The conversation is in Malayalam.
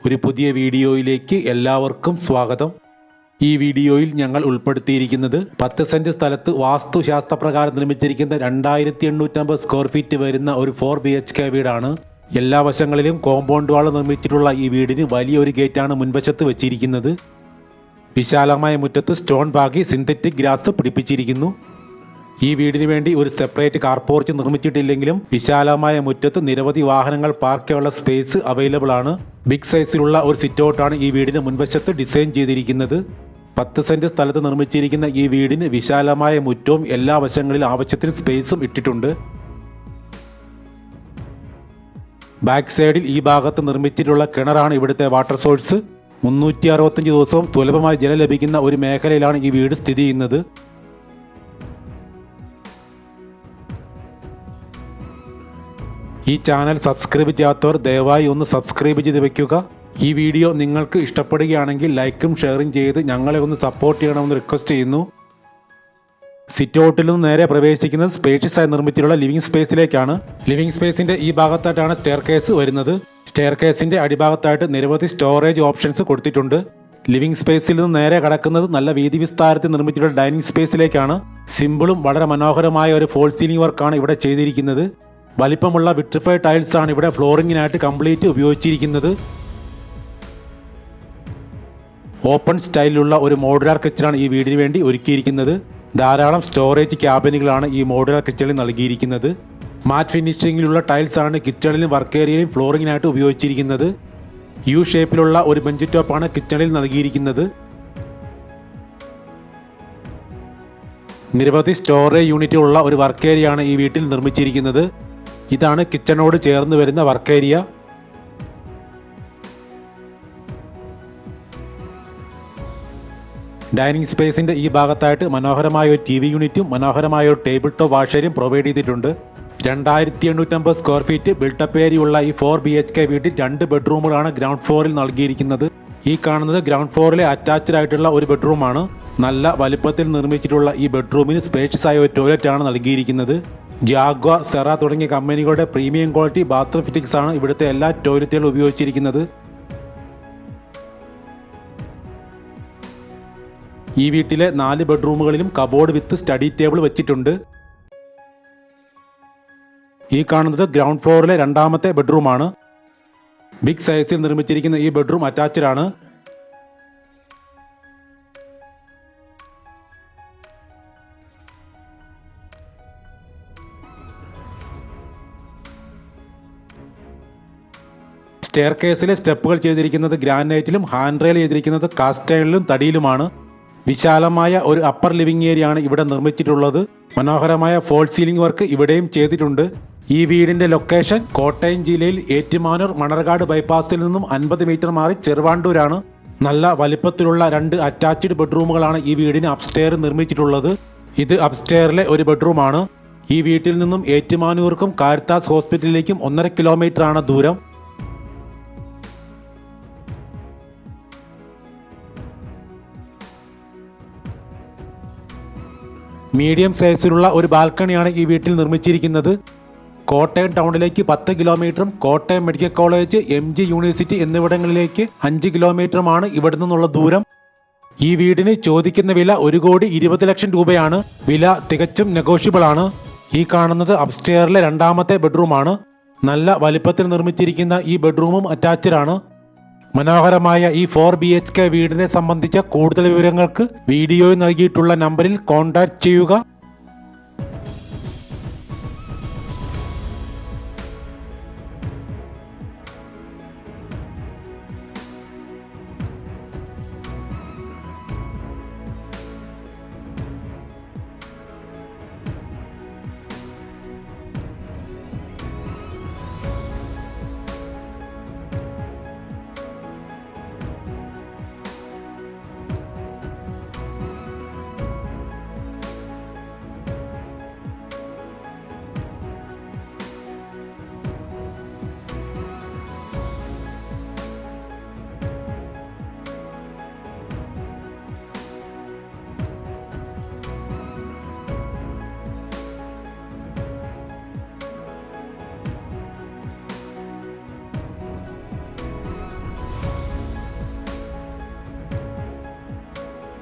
ഒരു പുതിയ വീഡിയോയിലേക്ക് എല്ലാവർക്കും സ്വാഗതം. ഈ വീഡിയോയിൽ ഞങ്ങൾ ഉൾപ്പെടുത്തിയിരിക്കുന്നത് 10 സെന്റ് സ്ഥലത്ത് വാസ്തുശാസ്ത്രപ്രകാരം നിർമ്മിച്ചിരിക്കുന്ന 2850 സ്ക്വയർ ഫീറ്റ് വരുന്ന ഒരു 4 BHK വീടാണ്. എല്ലാ വശങ്ങളിലും കോമ്പൗണ്ട് വാൾ നിർമ്മിച്ചിട്ടുള്ള ഈ വീടിന് വലിയൊരു ഗേറ്റാണ് മുൻവശത്ത് വെച്ചിരിക്കുന്നത്. വിശാലമായ മുറ്റത്ത് സ്റ്റോൺ പാകി സിന്തറ്റിക് ഗ്രാസ് പിടിപ്പിച്ചിരിക്കുന്നു. ഈ വീടിന് വേണ്ടി ഒരു സെപ്പറേറ്റ് കാർ പോർച്ച് നിർമ്മിച്ചിട്ടില്ലെങ്കിലും വിശാലമായ മുറ്റത്ത് നിരവധി വാഹനങ്ങൾ പാർക്ക് ചെയ്യാനുള്ള സ്പേസ് അവൈലബിൾ ആണ്. ബിഗ് സൈസിലുള്ള ഒരു സിറ്റൗട്ടാണ് ഈ വീടിന് മുൻവശത്ത് ഡിസൈൻ ചെയ്തിരിക്കുന്നത്. 10 സെന്റ് സ്ഥലത്ത് നിർമ്മിച്ചിരിക്കുന്ന ഈ വീടിന് വിശാലമായ മുറ്റവും എല്ലാ വശങ്ങളിലും ആവശ്യത്തിന് സ്പേസും ഇട്ടിട്ടുണ്ട്. ബാക്ക് സൈഡിൽ ഈ ഭാഗത്ത് നിർമ്മിച്ചിട്ടുള്ള കിണറാണ് ഇവിടുത്തെ വാട്ടർ സോഴ്സ്. 365 ദിവസവും സുലഭമായി ജലം ലഭിക്കുന്ന ഒരു മേഖലയിലാണ് ഈ വീട് സ്ഥിതി ചെയ്യുന്നത്. ഈ ചാനൽ സബ്സ്ക്രൈബ് ചെയ്യാത്തവർ ദയവായി ഒന്ന് സബ്സ്ക്രൈബ് ചെയ്ത് വെക്കുക. ഈ വീഡിയോ നിങ്ങൾക്ക് ഇഷ്ടപ്പെടുകയാണെങ്കിൽ ലൈക്കും ഷെയറും ചെയ്ത് ഞങ്ങളെ ഒന്ന് സപ്പോർട്ട് ചെയ്യണമെന്ന് റിക്വസ്റ്റ് ചെയ്യുന്നു. സിറ്റൗട്ടിൽ നിന്ന് നേരെ പ്രവേശിക്കുന്നത് സ്പേഷ്യസായി നിർമ്മിച്ചിട്ടുള്ള ലിവിംഗ് സ്പേസിലേക്കാണ്. ലിവിംഗ് സ്പേസിന്റെ ഈ ഭാഗത്തായിട്ടാണ് സ്റ്റെയർ കേസ് വരുന്നത്. സ്റ്റെയർ കേസിന്റെ അടിഭാഗത്തായിട്ട് നിരവധി സ്റ്റോറേജ് ഓപ്ഷൻസ് കൊടുത്തിട്ടുണ്ട്. ലിവിംഗ് സ്പേസിൽ നിന്ന് നേരെ കടക്കുന്നത് നല്ല വീതി വിസ്താരത്തിൽ നിർമ്മിച്ചിട്ടുള്ള ഡൈനിങ് സ്പേസിലേക്കാണ്. സിമ്പിളും വളരെ മനോഹരമായ ഒരു ഫോൾ സീലിംഗ് വർക്കാണ് ഇവിടെ ചെയ്തിരിക്കുന്നത്. വലിപ്പമുള്ള വിട്രിഫൈഡ് ടൈൽസ് ആണ് ഇവിടെ ഫ്ലോറിങ്ങിനായിട്ട് കംപ്ലീറ്റ് ഉപയോഗിച്ചിരിക്കുന്നത്. ഓപ്പൺ സ്റ്റൈലിലുള്ള ഒരു മോഡുലാർ കിച്ചണാണ് ഈ വീടിന് വേണ്ടി ഒരുക്കിയിരിക്കുന്നത്. ധാരാളം സ്റ്റോറേജ് ക്യാബിനുകളാണ് ഈ മോഡുലാർ കിച്ചണിൽ നൽകിയിരിക്കുന്നത്. മാറ്റ് ഫിനിഷിങ്ങിലുള്ള ടൈൽസ് ആണ് കിച്ചണിലും വർക്ക് ഏരിയയിലും ഫ്ലോറിങ്ങിനായിട്ട് ഉപയോഗിച്ചിരിക്കുന്നത്. യു ഷേപ്പിലുള്ള ഒരു ബെഞ്ച് ടോപ്പാണ് കിച്ചണിൽ നൽകിയിരിക്കുന്നത്. നിരവധി സ്റ്റോറേജ് യൂണിറ്റുകളുള്ള ഒരു വർക്ക് ഏരിയയാണ് ഈ വീട്ടിൽ നിർമ്മിച്ചിരിക്കുന്നത്. ഇതാണ് കിച്ചണോട് ചേർന്ന് വരുന്ന വർക്ക് ഏരിയ. ഡൈനിങ് സ്പേസിന്റെ ഈ ഭാഗത്തായിട്ട് മനോഹരമായ ഒരു TV യൂണിറ്റും മനോഹരമായ ഒരു ടേബിൾ ടോപ്പ് വാഷേരിയും പ്രൊവൈഡ് ചെയ്തിട്ടുണ്ട്. 2850 സ്ക്വയർ ഫീറ്റ് ബിൽട്ടപ്പ് ഏരിയയുള്ള ഈ 4 BHK വീട്ടിൽ 2 ബെഡ്റൂമുകളാണ് ഗ്രൗണ്ട് ഫ്ലോറിൽ നൽകിയിരിക്കുന്നത്. ഈ കാണുന്നത് ഗ്രൗണ്ട് ഫ്ലോറിലെ അറ്റാച്ച്ഡ് ആയിട്ടുള്ള ഒരു ബെഡ്റൂമാണ്. നല്ല വലിപ്പത്തിൽ നിർമ്മിച്ചിട്ടുള്ള ഈ ബെഡ്റൂമിന് സ്പേഷ്യസ് ആയ ഒരു ടോയ്ലറ്റ് ആണ് നൽകിയിരിക്കുന്നത്. ജാഗ്വ, സെറ തുടങ്ങിയ കമ്പനികളുടെ പ്രീമിയം ക്വാളിറ്റി ബാത്റൂം ഫിറ്റിംഗ്സ് ആണ് ഇവിടുത്തെ എല്ലാ ടോയ്ലറ്റുകളും ഉപയോഗിച്ചിരിക്കുന്നത്. ഈ വീട്ടിലെ 4 ബെഡ്റൂമുകളിലും കബോർഡ് വിത്ത് സ്റ്റഡി ടേബിൾ വെച്ചിട്ടുണ്ട്. ഈ കാണുന്നത് ഗ്രൗണ്ട് ഫ്ലോറിലെ രണ്ടാമത്തെ ബെഡ്റൂമാണ്. ബിഗ് സൈസിൽ നിർമ്മിച്ചിരിക്കുന്ന ഈ ബെഡ്റൂം അറ്റാച്ച്ഡ് ആണ്. സ്റ്റെയർ കേസിലെ സ്റ്റെപ്പുകൾ ചെയ്തിരിക്കുന്നത് ഗ്രാനൈറ്റിലും ഹാൻഡ് റെയിൽ ചെയ്തിരിക്കുന്നത് കാസ്റ്റ് അയണിലും തടിയിലുമാണ്. വിശാലമായ ഒരു അപ്പർ ലിവിംഗ് ഏരിയ ആണ് ഇവിടെ നിർമ്മിച്ചിട്ടുള്ളത്. മനോഹരമായ ഫോൾ സീലിംഗ് വർക്ക് ഇവിടെയും ചെയ്തിട്ടുണ്ട്. ഈ വീടിന്റെ ലൊക്കേഷൻ കോട്ടയം ജില്ലയിൽ ഏറ്റുമാനൂർ മണർകാട് ബൈപ്പാസിൽ നിന്നും 50 മീറ്റർ മാറി ചെറുവാണ്ടൂരാണ്. നല്ല വലിപ്പത്തിലുള്ള 2 അറ്റാച്ച്ഡ് ബെഡ്റൂമുകളാണ് ഈ വീടിന് അപ്സ്റ്റെയർ നിർമ്മിച്ചിട്ടുള്ളത്. ഇത് അപ്സ്റ്റെയറിലെ ഒരു ബെഡ്റൂമാണ്. ഈ വീട്ടിൽ നിന്നും ഏറ്റുമാനൂർക്കും കാരിത്താസ് ഹോസ്പിറ്റലിലേക്കും 1.5 കിലോമീറ്റർ ആണ് ദൂരം. മീഡിയം സൈസിലുള്ള ഒരു ബാൽക്കണിയാണ് ഈ വീട്ടിൽ നിർമ്മിച്ചിരിക്കുന്നത്. കോട്ടയം ടൗണിലേക്ക് 10 കിലോമീറ്ററും Kottayam medical college, MG university എന്നിവിടങ്ങളിലേക്ക് 5 കിലോമീറ്ററുമാണ് ഇവിടെ നിന്നുള്ള ദൂരം. ഈ വീടിന് ചോദിക്കുന്ന വില 1,20,00,000 രൂപയാണ്. വില തികച്ചും നെഗോഷ്യബിൾ ആണ്. ഈ കാണുന്നത് അപ്സ്റ്റെയറിലെ രണ്ടാമത്തെ ബെഡ്റൂമാണ്. നല്ല വലിപ്പത്തിൽ നിർമ്മിച്ചിരിക്കുന്ന ഈ ബെഡ്റൂമും അറ്റാച്ച്ഡ് ആണ്. മനോഹരമായ ഈ 4 BHK വീടിനെ സംബന്ധിച്ച കൂടുതൽ വിവരങ്ങൾക്ക് വീഡിയോയിൽ നൽകിയിട്ടുള്ള നമ്പറിൽ കോൺടാക്ട് ചെയ്യുക.